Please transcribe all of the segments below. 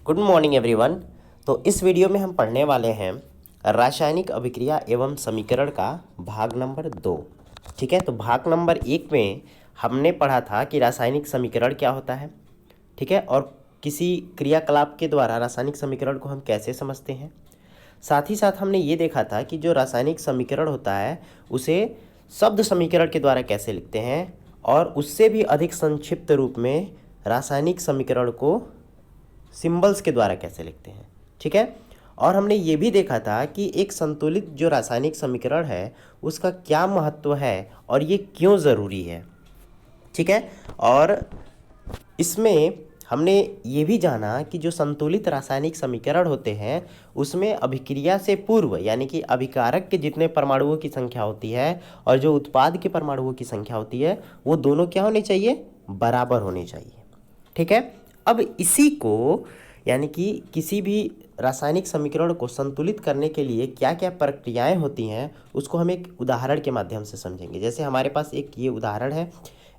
Good morning everyone. तो इस video में हम पढ़ने वाले हैं रासायनिक अभिक्रिया एवं समीकरण का भाग नंबर 2। ठीक है, तो भाग नंबर 1 में हमने पढ़ा था कि रासायनिक समीकरण क्या होता है। ठीक है, और किसी क्रियाकलाप के द्वारा रासायनिक समीकरण को हम कैसे समझते हैं। साथ ही साथ हमने ये देखा था कि जो रासायनिक समीकरण होता है उसे शब्द समीकरण के द्वारा कैसे लिखते हैं, और उससे भी अधिक संक्षिप्त रूप में रासायनिक समीकरण को सिंबल्स के द्वारा कैसे लिखते हैं। ठीक है, और हमने ये भी देखा था कि एक संतुलित जो रासायनिक समीकरण है उसका क्या महत्व है और ये क्यों ज़रूरी है। ठीक है, और इसमें हमने ये भी जाना कि जो संतुलित रासायनिक समीकरण होते हैं उसमें अभिक्रिया से पूर्व यानी कि अभिकारक के जितने परमाणुओं की संख्या होती है और जो उत्पाद के परमाणुओं की संख्या होती है वो दोनों क्या होनी चाहिए, बराबर होनी चाहिए। ठीक है, अब इसी को यानी कि किसी भी रासायनिक समीकरण को संतुलित करने के लिए क्या क्या प्रक्रियाएं होती हैं उसको हम एक उदाहरण के माध्यम से समझेंगे। जैसे हमारे पास एक ये उदाहरण है,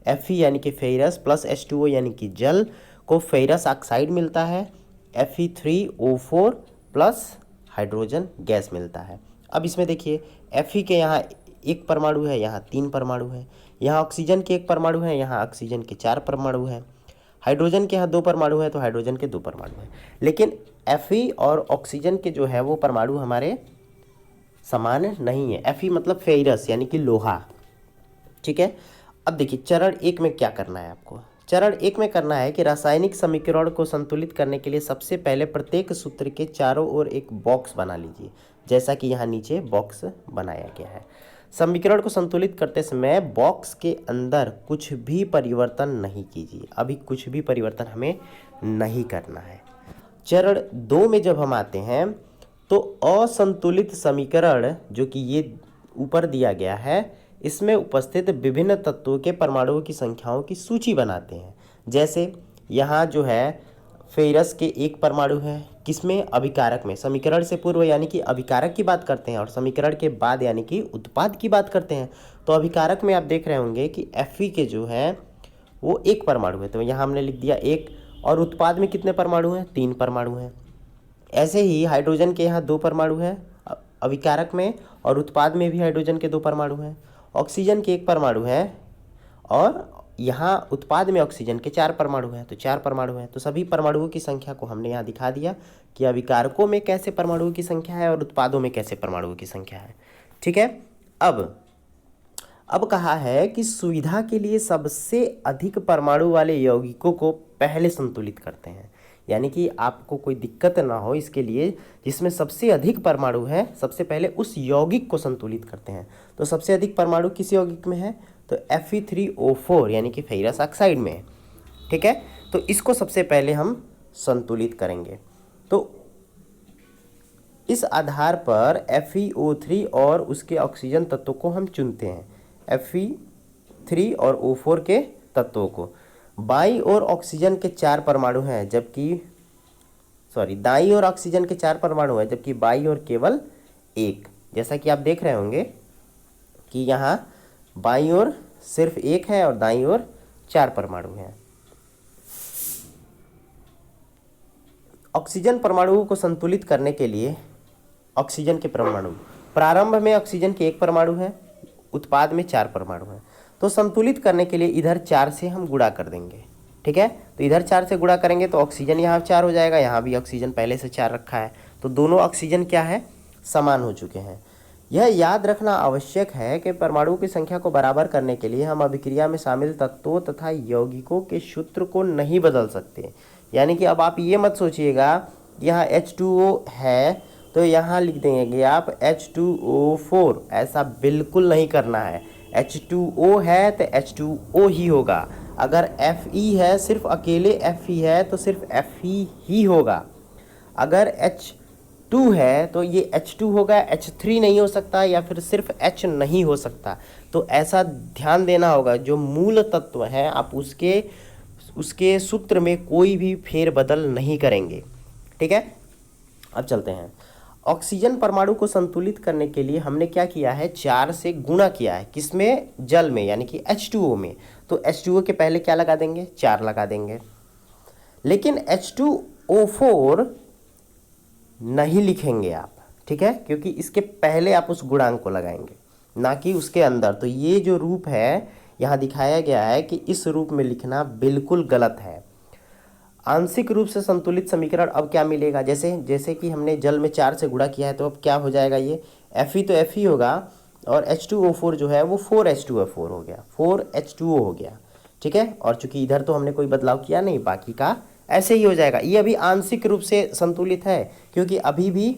Fe यानी कि फेरस प्लस H2O यानी कि जल को फेरस ऑक्साइड मिलता है, Fe3O4 प्लस हाइड्रोजन गैस मिलता है। अब इसमें देखिए Fe के यहाँ एक परमाणु है, यहाँ 3 परमाणु है, यहाँ ऑक्सीजन के 1 परमाणु है, यहाँ ऑक्सीजन के 4 परमाणु है, हाइड्रोजन के यहाँ 2 परमाणु है तो हाइड्रोजन के 2 परमाणु है। लेकिन Fe और ऑक्सीजन के जो है वो परमाणु हमारे समान नहीं है। Fe मतलब फेरस यानी कि लोहा। ठीक है, अब देखिए चरण 1 में क्या करना है आपको। चरण 1 में करना है कि रासायनिक समीकरण को संतुलित करने के लिए सबसे पहले प्रत्येक सूत्र के चारों ओर एक बॉक्स बना लीजिए, जैसा कि यहाँ नीचे बॉक्स बनाया गया है। समीकरण को संतुलित करते समय बॉक्स के अंदर कुछ भी परिवर्तन नहीं कीजिए, अभी कुछ भी परिवर्तन हमें नहीं करना है। चरण 2 में जब हम आते हैं तो असंतुलित समीकरण जो कि ये ऊपर दिया गया है इसमें उपस्थित विभिन्न तत्वों के परमाणुओं की संख्याओं की सूची बनाते हैं। जैसे यहाँ जो है फेरस के 1 परमाणु है, किसमें, अभिकारक में। समीकरण से पूर्व यानी कि अभिकारक की बात करते हैं और समीकरण के बाद यानी कि उत्पाद की बात करते हैं। तो अभिकारक में आप देख रहे होंगे कि Fe के जो है वो 1 परमाणु है, तो यहाँ हमने लिख दिया 1, और उत्पाद में कितने परमाणु हैं, 3 परमाणु हैं। ऐसे ही हाइड्रोजन के यहाँ 2 परमाणु हैं अभिकारक में, और उत्पाद में भी हाइड्रोजन के 2 परमाणु हैं। ऑक्सीजन के 1 परमाणु है और यहाँ उत्पाद में ऑक्सीजन के 4 परमाणु हैं, तो 4 परमाणु हैं। तो सभी परमाणुओं की संख्या को हमने यहाँ दिखा दिया कि अभिकारकों में कैसे परमाणुओं की संख्या है और उत्पादों में कैसे परमाणुओं की संख्या है। ठीक है, अब कहा है कि सुविधा के लिए सबसे अधिक परमाणु वाले यौगिकों को पहले संतुलित करते हैं, यानी कि आपको कोई दिक्कत ना हो इसके लिए जिसमें सबसे अधिक परमाणु है सबसे पहले उस यौगिक को संतुलित करते हैं। तो सबसे अधिक परमाणु किस यौगिक में है, तो Fe3O4 यानी कि फेरस ऑक्साइड में है। ठीक है, तो इसको सबसे पहले हम संतुलित करेंगे। तो इस आधार पर FeO3 और उसके ऑक्सीजन तत्वों को हम चुनते हैं, Fe3 और O4 के तत्वों को। बाईं ओर ऑक्सीजन के 4 परमाणु हैं दाईं ओर ऑक्सीजन के 4 परमाणु हैं जबकि बाईं ओर केवल 1। जैसा कि आप देख रहे होंगे कि यहाँ बाईं ओर सिर्फ 1 है और दाईं ओर 4 परमाणु हैं। ऑक्सीजन परमाणुओं को संतुलित करने के लिए ऑक्सीजन के परमाणु प्रारंभ में ऑक्सीजन के 1 परमाणु है, उत्पाद में 4 परमाणु हैं। तो संतुलित करने के लिए इधर 4 से हम गुणा कर देंगे। ठीक है, तो इधर 4 से गुणा करेंगे तो ऑक्सीजन यहाँ 4 हो जाएगा, यहाँ भी ऑक्सीजन पहले से 4 रखा है, तो दोनों ऑक्सीजन क्या है, समान हो चुके हैं। यह याद रखना आवश्यक है कि परमाणुओं की संख्या को बराबर करने के लिए हम अभिक्रिया में शामिल तत्वों तथा यौगिकों के सूत्र को नहीं बदल सकते। यानी कि अब आप ये मत सोचिएगा यहाँ H2O है तो यहाँ लिख देंगे आप H2O4, ऐसा बिल्कुल नहीं करना है। H2O है तो H2O ही होगा। अगर Fe है, सिर्फ अकेले Fe है तो सिर्फ Fe ही होगा। अगर H2 है तो ये H2 होगा, H3 नहीं हो सकता या फिर सिर्फ H नहीं हो सकता। तो ऐसा ध्यान देना होगा, जो मूल तत्व है आप उसके सूत्र में कोई भी फेरबदल नहीं करेंगे। ठीक है, अब चलते हैं। ऑक्सीजन परमाणु को संतुलित करने के लिए हमने क्या किया है, 4 से गुणा किया है, किसमें, जल में यानी कि H2O में। तो H2O के पहले क्या लगा देंगे, 4 लगा देंगे। लेकिन H2 O4 नहीं लिखेंगे आप, ठीक है, क्योंकि इसके पहले आप उस गुणांक को लगाएंगे, ना कि उसके अंदर। तो ये जो रूप है यहाँ दिखाया गया है कि इस रूप में लिखना बिल्कुल गलत है। आंशिक रूप से संतुलित समीकरण अब क्या मिलेगा, जैसे जैसे कि हमने जल में 4 से गुणा किया है, तो अब क्या हो जाएगा, ये Fe तो Fe होगा, और H2O4 जो है वो 4H2O4 हो गया, 4H2O हो गया, ठीक है। और चूंकि इधर तो हमने कोई बदलाव किया नहीं, बाकी का ऐसे ही हो जाएगा। ये अभी आंशिक रूप से संतुलित है, क्योंकि अभी भी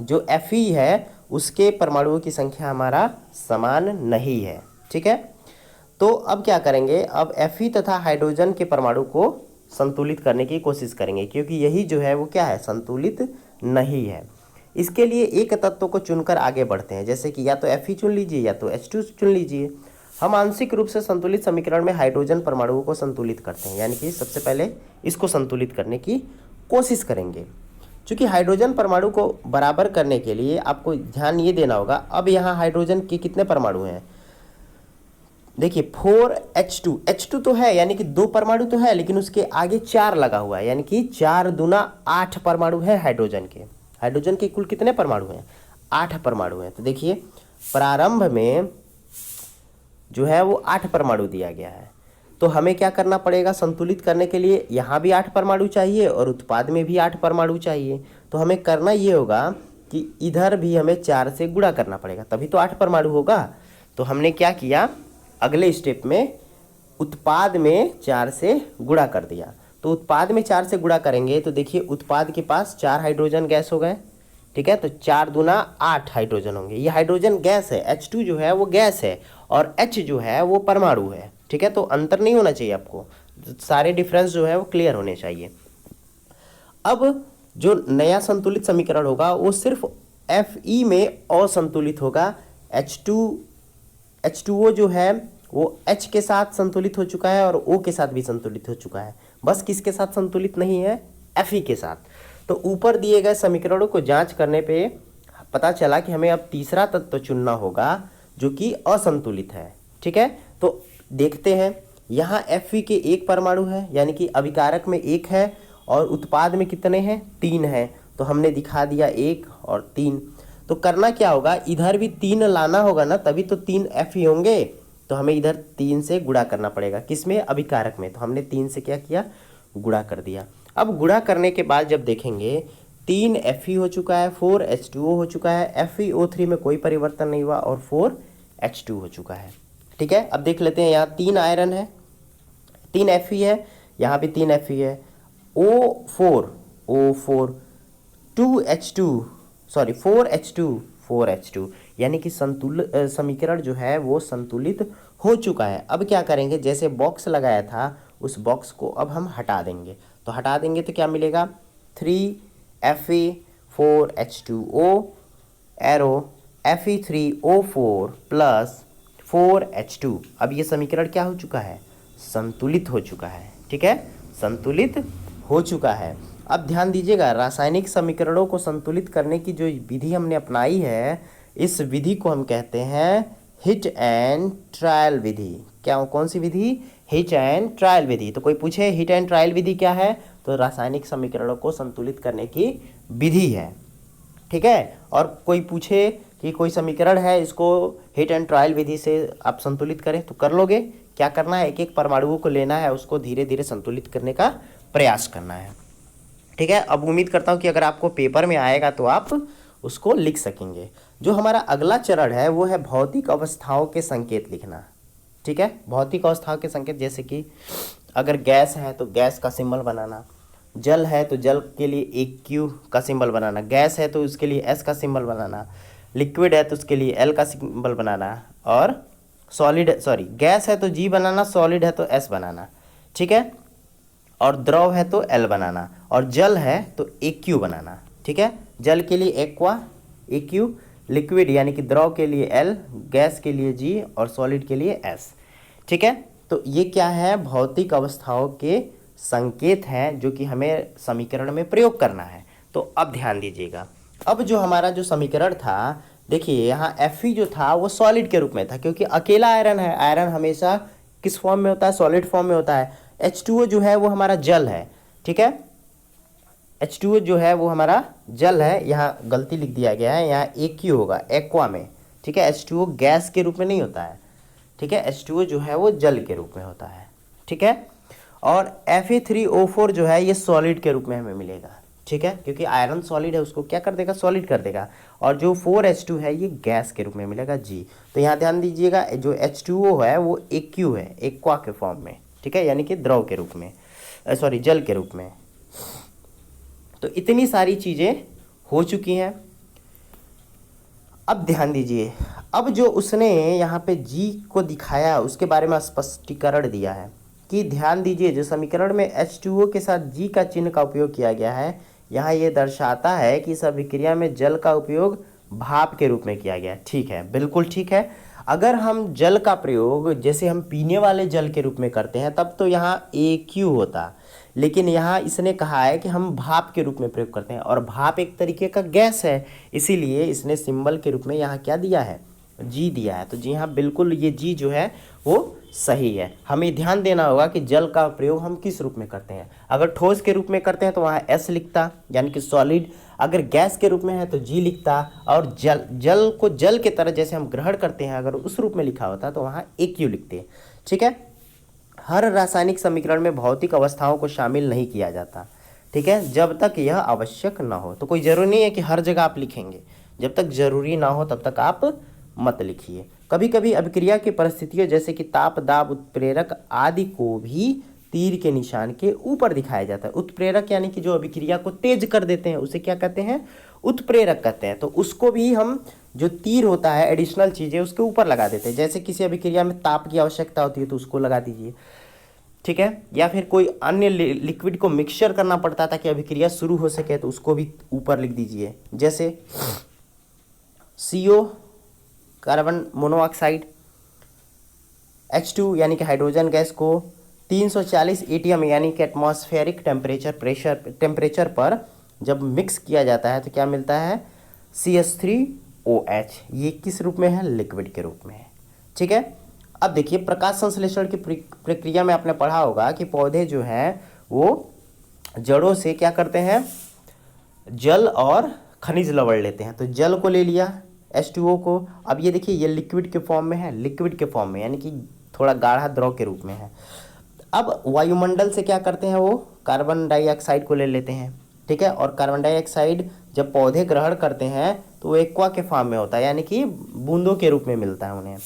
जो Fe है उसके परमाणुओं की संख्या हमारा समान नहीं है, ठीक है। तो अब क्या करेंगे, अब Fe तथा हाइड्रोजन के परमाणु को संतुलित करने की कोशिश करेंगे, क्योंकि यही जो है वो क्या है, संतुलित नहीं है। इसके लिए एक तत्व को चुनकर आगे बढ़ते हैं, जैसे कि या तो Fe चुन लीजिए या तो H2 चुन लीजिए। हम आंशिक रूप से संतुलित समीकरण में हाइड्रोजन परमाणुओं को संतुलित करते हैं, यानी कि सबसे पहले इसको संतुलित करने की कोशिश करेंगे। चूँकि हाइड्रोजन परमाणु को बराबर करने के लिए आपको ध्यान ये देना होगा, अब यहाँ हाइड्रोजन के कितने परमाणु हैं, देखिए 4H2, H2 तो है, यानी कि 2 परमाणु तो है, लेकिन उसके आगे 4 लगा हुआ है, यानी कि 4 दूना 8 परमाणु है हाइड्रोजन के। हाइड्रोजन के कुल कितने परमाणु हैं, 8 परमाणु हैं। तो देखिए प्रारंभ में जो है वो 8 परमाणु दिया गया है, तो हमें क्या करना पड़ेगा, संतुलित करने के लिए यहाँ भी 8 परमाणु चाहिए और उत्पाद में भी 8 परमाणु चाहिए। तो हमें करना ये होगा कि इधर भी हमें 4 से गुणा करना पड़ेगा, तभी तो 8 परमाणु होगा। तो हमने क्या किया, अगले स्टेप में उत्पाद में 4 से गुणा कर दिया। तो उत्पाद में 4 से गुणा करेंगे तो देखिए उत्पाद के पास 4 हाइड्रोजन गैस हो गए, ठीक है। तो 4 दूना 8 हाइड्रोजन होंगे, ये हाइड्रोजन गैस है, H2 जो है वो गैस है और H जो है वो परमाणु है, ठीक है। तो अंतर नहीं होना चाहिए, आपको सारे डिफरेंस जो है वो क्लियर होने चाहिए। अब जो नया संतुलित समीकरण होगा वो सिर्फ Fe में असंतुलित होगा। H2O जो है वो H के साथ संतुलित हो चुका है और O के साथ भी संतुलित हो चुका है, बस किसके साथ संतुलित नहीं है, Fe के साथ। तो ऊपर दिए गए समीकरणों को जांच करने पे पता चला कि हमें अब तीसरा तत्व चुनना होगा जो कि असंतुलित है, ठीक है। तो देखते हैं, यहाँ Fe के 1 परमाणु है, यानी कि अभिकारक में 1 है और उत्पाद में कितने हैं, 3 हैं। तो हमने दिखा दिया 1 और 3। तो करना क्या होगा, इधर भी 3 लाना होगा ना, तभी तो 3 Fe होंगे। तो हमें इधर 3 से गुणा करना पड़ेगा, किसमें, अभिकारक में। तो हमने 3 से क्या किया, गुणा कर दिया। अब गुणा करने के बाद जब देखेंगे 3 Fe हो चुका है, 4H2O हो चुका है, FeO3 में कोई परिवर्तन नहीं हुआ और 4H2 हो चुका है, ठीक है। अब देख लेते हैं, यहाँ 3 आयरन है, 3 Fe है, यहाँ भी 3 Fe है, O4 2H2 सॉरी 4H2 यानी कि समीकरण जो है वो संतुलित हो चुका है। अब क्या करेंगे, जैसे बॉक्स लगाया था उस बॉक्स को अब हम हटा देंगे। तो हटा देंगे तो क्या मिलेगा, 3Fe 4H2O arrow Fe3O4 plus 4H2। अब ये समीकरण क्या हो चुका है, संतुलित हो चुका है, ठीक है, संतुलित हो चुका है। अब ध्यान दीजिएगा, रासायनिक समीकरणों को संतुलित करने की जो विधि हमने अपनाई है, इस विधि को हम कहते हैं हिट एंड ट्रायल विधि। क्या, कौन सी विधि, हिट एंड ट्रायल विधि। तो कोई पूछे हिट एंड ट्रायल विधि क्या है, तो रासायनिक समीकरणों को संतुलित करने की विधि है, ठीक है। और कोई पूछे कि कोई समीकरण है इसको हिट एंड ट्रायल विधि से आप संतुलित करें, तो कर लोगे। क्या करना है, एक एक परमाणुओं को लेना है, उसको धीरे धीरे संतुलित करने का प्रयास करना है, ठीक है। अब उम्मीद करता हूँ कि अगर आपको पेपर में आएगा तो आप उसको लिख सकेंगे। जो हमारा अगला चरण है वो है भौतिक अवस्थाओं के संकेत लिखना, ठीक है। भौतिक अवस्थाओं के संकेत, जैसे कि अगर गैस है तो गैस का सिंबल बनाना, जल है तो जल के लिए AQ का सिंबल बनाना, गैस है तो उसके लिए S का सिंबल बनाना, लिक्विड है तो उसके लिए L का सिंबल बनाना, और गैस है तो G बनाना, सॉलिड है तो S बनाना, ठीक है, और द्रव है तो L बनाना, और जल है तो AQ बनाना, ठीक है। जल के लिए एक्वा AQ, लिक्विड यानी कि द्रव के लिए L, गैस के लिए G और सॉलिड के लिए S, ठीक है। तो ये क्या है, भौतिक अवस्थाओं के संकेत हैं जो कि हमें समीकरण में प्रयोग करना है। तो अब ध्यान दीजिएगा, अब जो हमारा जो समीकरण था, देखिए यहाँ Fe जो था वो सॉलिड के रूप में था, क्योंकि अकेला आयरन है, आयरन हमेशा किस फॉर्म में होता है, सॉलिड फॉर्म में होता है। H2O जो है वो हमारा जल है, ठीक है। H2O जो है वो हमारा जल है, यहाँ गलती लिख दिया गया है, यहाँ AQ होगा एक्वा में, ठीक है। H2O गैस के रूप में नहीं होता है, ठीक है। H2O जो है वो जल के रूप में होता है, ठीक है। और Fe3O4 जो है ये सॉलिड के रूप में हमें मिलेगा, ठीक है, क्योंकि आयरन सॉलिड है, उसको क्या कर देगा, सॉलिड कर देगा। और जो 4H2 है ये गैस के रूप में मिलेगा जी। तो यहाँ ध्यान दीजिएगा, जो H2O है वो AQ है, एक्वा के फॉर्म में, ठीक है, यानी कि द्रव के रूप में, सॉरी जल के रूप में। तो इतनी सारी चीज़ें हो चुकी हैं। अब ध्यान दीजिए, अब जो उसने यहाँ पे जी को दिखाया उसके बारे में स्पष्टीकरण दिया है कि ध्यान दीजिए, जो समीकरण में H2O के साथ जी का चिन्ह का उपयोग किया गया है, यहाँ ये दर्शाता है कि इस अभिक्रिया में जल का उपयोग भाप के रूप में किया गया है। ठीक है, बिल्कुल ठीक है। अगर हम जल का प्रयोग जैसे हम पीने वाले जल के रूप में करते हैं तब तो यहाँ AQ होता, लेकिन यहाँ इसने कहा है कि हम भाप के रूप में प्रयोग करते हैं, और भाप एक तरीके का गैस है, इसीलिए इसने सिंबल के रूप में यहाँ क्या दिया है, जी दिया है। तो जी हाँ, बिल्कुल ये जी जो है वो सही है। हमें ध्यान देना होगा कि जल का प्रयोग हम किस रूप में करते हैं। अगर ठोस के रूप में करते हैं तो वहाँ S लिखता, यानी कि सॉलिड। अगर गैस के रूप में है तो जी लिखता, और जल को जल के तरह जैसे हम ग्रहण करते हैं अगर उस रूप में लिखा होता तो वहाँ AQ लिखते। ठीक है। हर रासायनिक समीकरण में भौतिक अवस्थाओं को शामिल नहीं किया जाता, ठीक है, जब तक यह आवश्यक ना हो। तो कोई ज़रूरी नहीं है कि हर जगह आप लिखेंगे, जब तक ज़रूरी ना हो तब तक आप मत लिखिए। कभी कभी अभिक्रिया की परिस्थितियों जैसे कि ताप, दाब, उत्प्रेरक आदि को भी तीर के निशान के ऊपर दिखाया जाता है। उत्प्रेरक यानी कि जो अभिक्रिया को तेज कर देते हैं उसे क्या कहते हैं, उत्प्रेरक कहते हैं। तो उसको भी हम जो तीर होता है एडिशनल चीज़ें उसके ऊपर लगा देते हैं। जैसे किसी अभिक्रिया में ताप की आवश्यकता होती है तो उसको लगा दीजिए, ठीक है। या फिर कोई अन्य लिक्विड को मिक्सचर करना पड़ता ताकि अभिक्रिया शुरू हो सके तो उसको भी ऊपर लिख दीजिए। जैसे CO कार्बन मोनोऑक्साइड, H2 यानी कि हाइड्रोजन गैस को 340 ATM यानी कि एटमॉस्फेरिक टेम्परेचर पर जब मिक्स किया जाता है तो क्या मिलता है, CH3OH। ये किस रूप में है, लिक्विड के रूप में है, ठीक है। अब देखिए, प्रकाश संश्लेषण की प्रक्रिया में आपने पढ़ा होगा कि पौधे जो हैं वो जड़ों से क्या करते हैं, जल और खनिज लवण लेते हैं। तो जल को ले लिया H2O को, अब ये देखिए ये लिक्विड के फॉर्म में है, लिक्विड के फॉर्म में यानी कि थोड़ा गाढ़ा द्रव के रूप में है। अब वायुमंडल से क्या करते हैं, वो कार्बन डाइऑक्साइड को ले लेते हैं, ठीक है। और कार्बन डाइऑक्साइड जब पौधे ग्रहण करते हैं तो वो एक्वा के फॉर्म में होता है, यानी कि बूंदों के रूप में मिलता है उन्हें।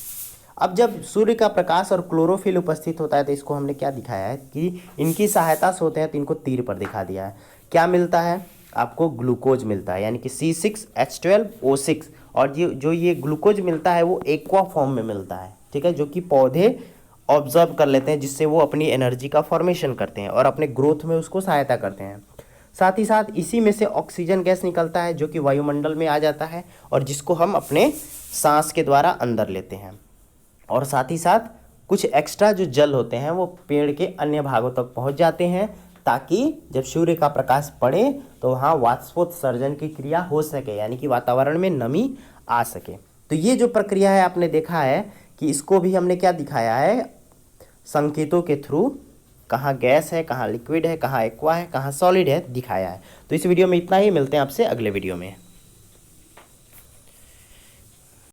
अब जब सूर्य का प्रकाश और क्लोरोफिल उपस्थित होता है तो इसको हमने क्या दिखाया है कि इनकी सहायता से होते हैं, तो इनको तीर पर दिखा दिया है। क्या मिलता है आपको, ग्लूकोज मिलता है, यानी कि C6H12O6। और जो ये ग्लूकोज मिलता है वो एक्वा फॉर्म में मिलता है, ठीक है, जो कि पौधे ऑब्जर्व कर लेते हैं, जिससे वो अपनी एनर्जी का फॉर्मेशन करते हैं और अपने ग्रोथ में उसको सहायता करते हैं। साथ ही साथ इसी में से ऑक्सीजन गैस निकलता है जो कि वायुमंडल में आ जाता है और जिसको हम अपने सांस के द्वारा अंदर लेते हैं। और साथ ही साथ कुछ एक्स्ट्रा जो जल होते हैं वो पेड़ के अन्य भागों तक पहुंच जाते हैं, ताकि जब सूर्य का प्रकाश पड़े तो वहाँ वाष्पोत्सर्जन की क्रिया हो सके, यानी कि वातावरण में नमी आ सके। तो ये जो प्रक्रिया है आपने देखा है कि इसको भी हमने क्या दिखाया है, संकेतों के थ्रू, कहाँ गैस है, कहाँ लिक्विड है, कहाँ एक्वा है, कहाँ सॉलिड है, दिखाया है। तो इस वीडियो में इतना ही, मिलते हैं आपसे अगले वीडियो में।